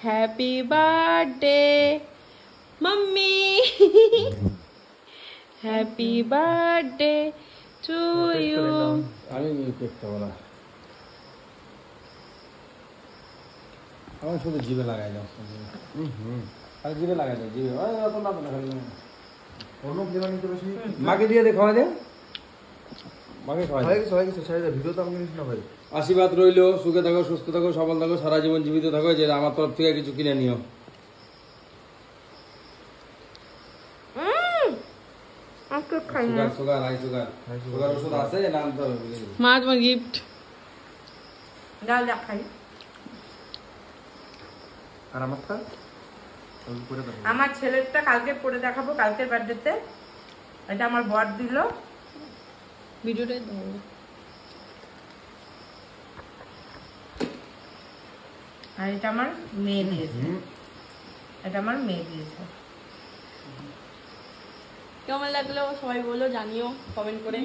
Happy birthday mummy happy birthday to you. আমি cake খাবো না, আমার শুধু জিভে লাগাই দাও। আর জিভে লাগাই দাও, জিভে মাকে দিয়ে দে, খাওয়া দে, মাকে খাওয়া দে। ভিডিও তো আমাকে নিস না ভাই। আশীর্বাদ রইলো, সুখে থাকো, সুস্থ থাকো, সবল থাকো, সারা জীবন জীবিত থাকো, যে আমার তরফ থেকে কিছু কিনে নিও। সুগার হাই সুগার ওষুধ আছে, নাম তো মা তোমার গিফট। খাই। আর আমারটা আমার ছেলেরটা কালকে পরে দেখাবো, কালকের বার্থডেতে। এটা আমার বর দিল। ভিডিওটাই দাও। আর এটা আমার মেয়ে দিয়েছে, এটা আমার মেয়ে দিয়েছে। কেমন লাগলো সবাই বলো, জানিও কমেন্ট করে।